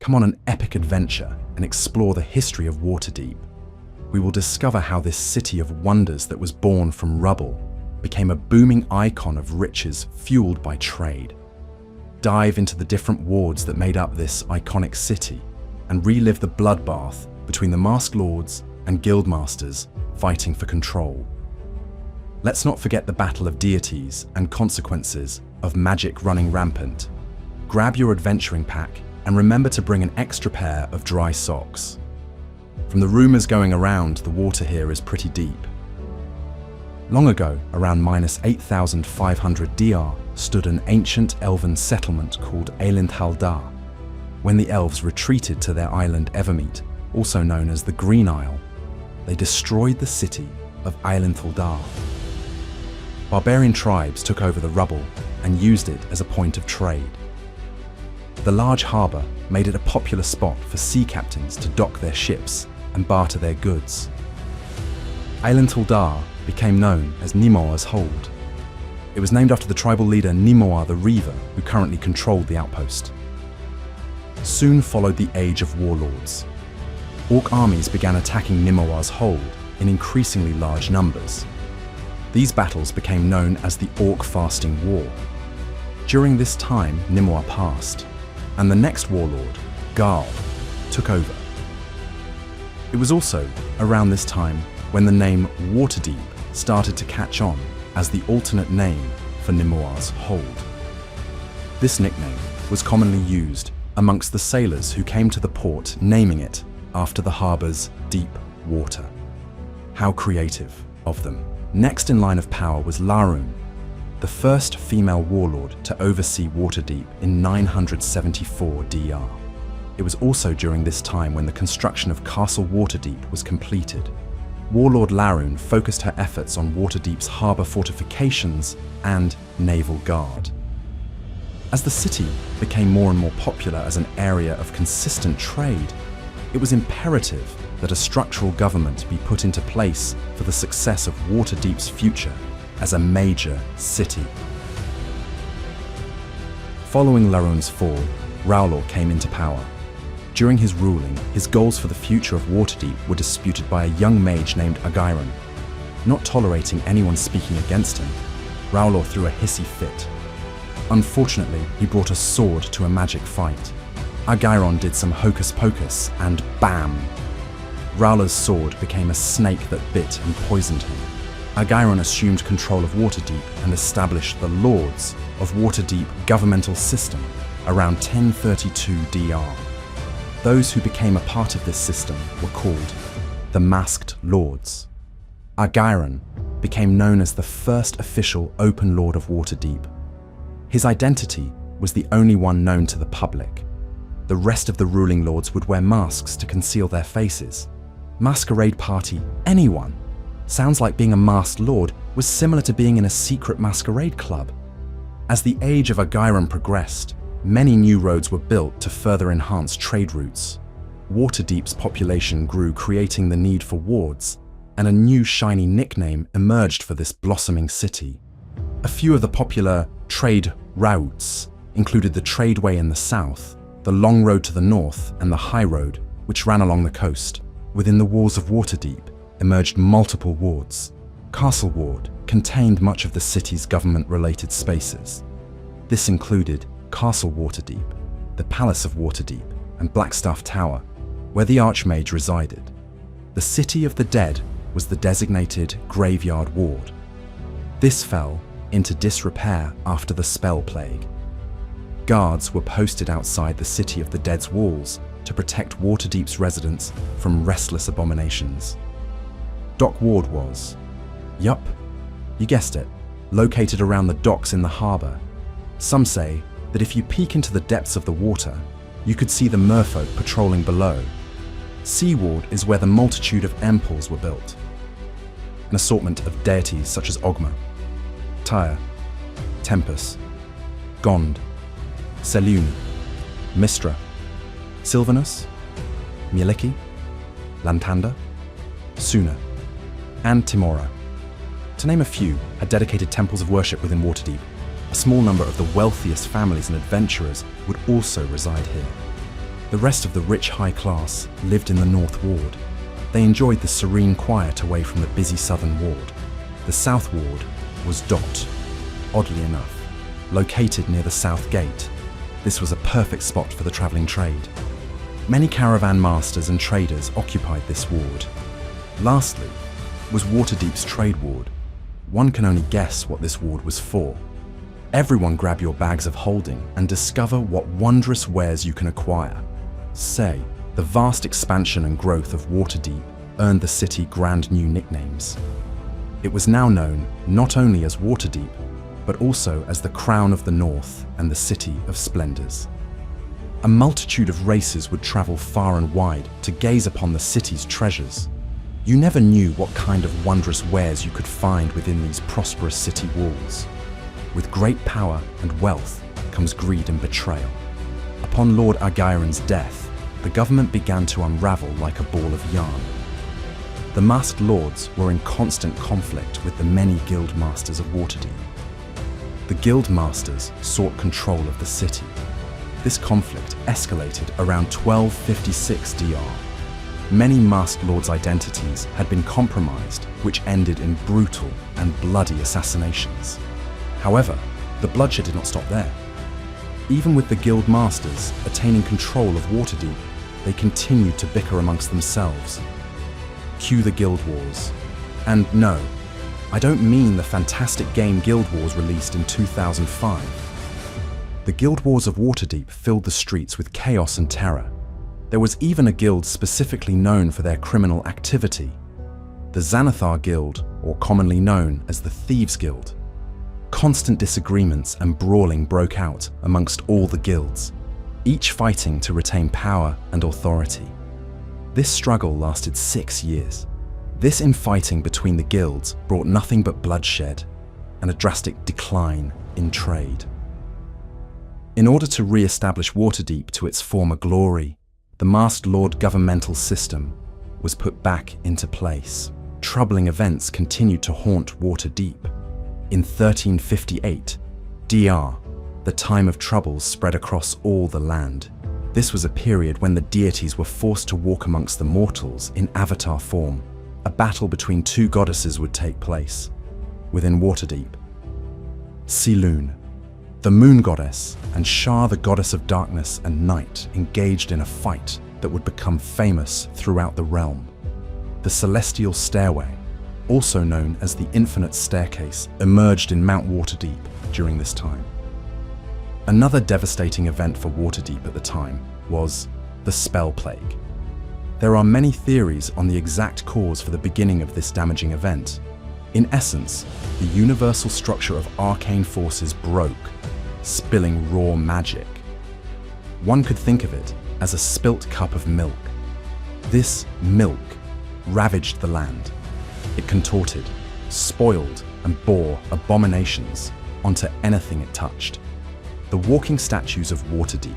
Come on an epic adventure and explore the history of Waterdeep. We will discover how this city of wonders that was born from rubble became a booming icon of riches fueled by trade. Dive into the different wards that made up this iconic city and relive the bloodbath between the masked lords and guildmasters fighting for control. Let's not forget the battle of deities and consequences of magic running rampant. Grab your adventuring pack and remember to bring an extra pair of dry socks. From the rumors going around, the water here is pretty deep. Long ago, around -8,500 DR, stood an ancient elven settlement called Eilindhaldar. When the elves retreated to their island Evermeet, also known as the Green Isle, they destroyed the city of Eilindhaldar. Barbarian tribes took over the rubble and used it as a point of trade. The large harbour made it a popular spot for sea captains to dock their ships and barter their goods. Eilindhaldar became known as Nimoa's Hold. It was named after the tribal leader Nimoa the Reaver, who currently controlled the outpost. Soon followed the Age of Warlords. Orc armies began attacking Nimoa's Hold in increasingly large numbers. These battles became known as the Orc Fasting War. During this time, Nimoa passed, and the next warlord, Garl, took over. It was also around this time when the name Waterdeep started to catch on as the alternate name for Nimoa's Hold. This nickname was commonly used amongst the sailors who came to the port, naming it after the harbour's deep water. How creative of them. Next in line of power was Larun, the first female warlord to oversee Waterdeep in 974 DR. It was also during this time when the construction of Castle Waterdeep was completed. Warlord Larun focused her efforts on Waterdeep's harbour fortifications and naval guard. As the city became more and more popular as an area of consistent trade, it was imperative that a structural government be put into place for the success of Waterdeep's future as a major city. Following Larun's fall, Rowlor came into power. During his ruling, his goals for the future of Waterdeep were disputed by a young mage named Agairon. Not tolerating anyone speaking against him, Rowlor threw a hissy fit. Unfortunately, he brought a sword to a magic fight. Agairon did some hocus pocus, and bam! Rowlor's sword became a snake that bit and poisoned him. Agairon assumed control of Waterdeep and established the Lords of Waterdeep governmental system around 1032 DR. Those who became a part of this system were called the Masked Lords. Agairon became known as the first official open lord of Waterdeep. His identity was the only one known to the public. The rest of the ruling lords would wear masks to conceal their faces. Masquerade party, anyone. Sounds like being a masked lord was similar to being in a secret masquerade club. As the age of Agairon progressed, many new roads were built to further enhance trade routes. Waterdeep's population grew, creating the need for wards, and a new shiny nickname emerged for this blossoming city. A few of the popular trade routes included the Tradeway in the south, the Long Road to the north, and the High Road, which ran along the coast. Within the walls of Waterdeep emerged multiple wards. Castle Ward contained much of the city's government-related spaces. This included Castle Waterdeep, the Palace of Waterdeep, and Blackstaff Tower, where the Archmage resided. The City of the Dead was the designated Graveyard Ward. This fell into disrepair after the Spell Plague. Guards were posted outside the City of the Dead's walls to protect Waterdeep's residents from restless abominations. Dock Ward was, yup, you guessed it, located around the docks in the harbour. Some say that if you peek into the depths of the water, you could see the merfolk patrolling below. Sea Ward is where the multitude of empors were built. An assortment of deities such as Ogma, Tyre, Tempus, Gond, Selûne, Mistra, Sylvanus, Mieliki, Lantanda, Suna, and Timora. To name a few, had dedicated temples of worship within Waterdeep. A small number of the wealthiest families and adventurers would also reside here. The rest of the rich high class lived in the North Ward. They enjoyed the serene quiet away from the busy Southern Ward. The South Ward was Dot, oddly enough, located near the South Gate. This was a perfect spot for the travelling trade. Many caravan masters and traders occupied this ward. Lastly was Waterdeep's Trade Ward. One can only guess what this ward was for. Everyone grab your bags of holding and discover what wondrous wares you can acquire. Say, the vast expansion and growth of Waterdeep earned the city grand new nicknames. It was now known not only as Waterdeep, but also as the Crown of the North and the City of Splendors. A multitude of races would travel far and wide to gaze upon the city's treasures. You never knew what kind of wondrous wares you could find within these prosperous city walls. With great power and wealth comes greed and betrayal. Upon Lord Argyron's death, the government began to unravel like a ball of yarn. The masked lords were in constant conflict with the many guild masters of Waterdeep. The guild masters sought control of the city. This conflict escalated around 1256 DR. Many masked lords' identities had been compromised, which ended in brutal and bloody assassinations. However, the bloodshed did not stop there. Even with the guild masters attaining control of Waterdeep, they continued to bicker amongst themselves. Cue the Guild Wars. And no, I don't mean the fantastic game Guild Wars released in 2005. The Guild Wars of Waterdeep filled the streets with chaos and terror. There was even a guild specifically known for their criminal activity. The Xanathar Guild, or commonly known as the Thieves Guild. Constant disagreements and brawling broke out amongst all the guilds, each fighting to retain power and authority. This struggle lasted 6 years. This infighting between the guilds brought nothing but bloodshed and a drastic decline in trade. In order to re-establish Waterdeep to its former glory, the masked lord governmental system was put back into place. Troubling events continued to haunt Waterdeep. In 1358, DR, the time of troubles spread across all the land. This was a period when the deities were forced to walk amongst the mortals in avatar form. A battle between two goddesses would take place within Waterdeep. Silune, the moon goddess, and Shar, the goddess of darkness and night, engaged in a fight that would become famous throughout the realm. The Celestial Stairway, also known as the Infinite Staircase, emerged in Mount Waterdeep during this time. Another devastating event for Waterdeep at the time was the Spell Plague. There are many theories on the exact cause for the beginning of this damaging event. In essence, the universal structure of arcane forces broke, spilling raw magic. One could think of it as a spilt cup of milk. This milk ravaged the land. It contorted, spoiled, and bore abominations onto anything it touched. The walking statues of Waterdeep,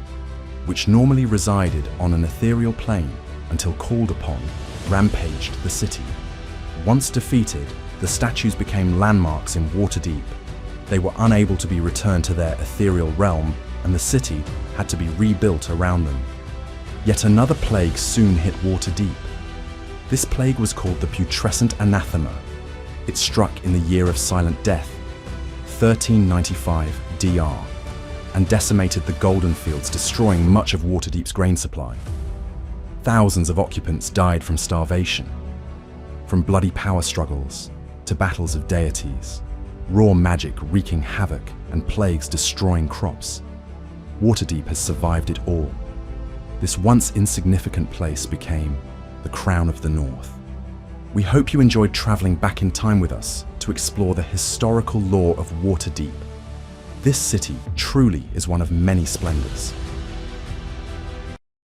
which normally resided on an ethereal plane until called upon, rampaged the city. Once defeated, the statues became landmarks in Waterdeep. They were unable to be returned to their ethereal realm, and the city had to be rebuilt around them. Yet another plague soon hit Waterdeep. This plague was called the Putrescent Anathema. It struck in the Year of Silent Death, 1395 DR, and decimated the golden fields, destroying much of Waterdeep's grain supply. Thousands of occupants died from starvation. From bloody power struggles to battles of deities, raw magic wreaking havoc and plagues destroying crops, Waterdeep has survived it all. This once insignificant place became the Crown of the North. We hope you enjoyed traveling back in time with us to explore the historical lore of Waterdeep. This city truly is one of many splendors.